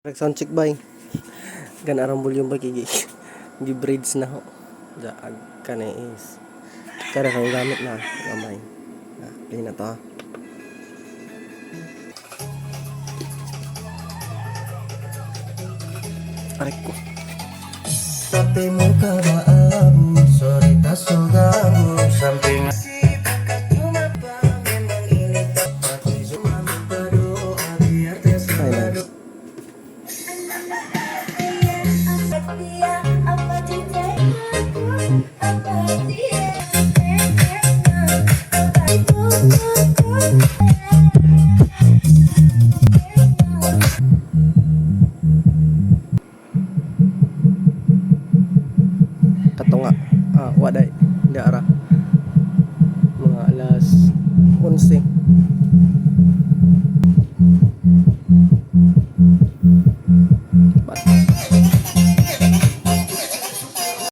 Sound check bay. Gan arang volume ba kigi. Gi braids na ho. Jaag kane is. Kada kang gamit na gamay. Play na to. Aray ko. Tapi mo ka maabu, sorry ta so gago, samping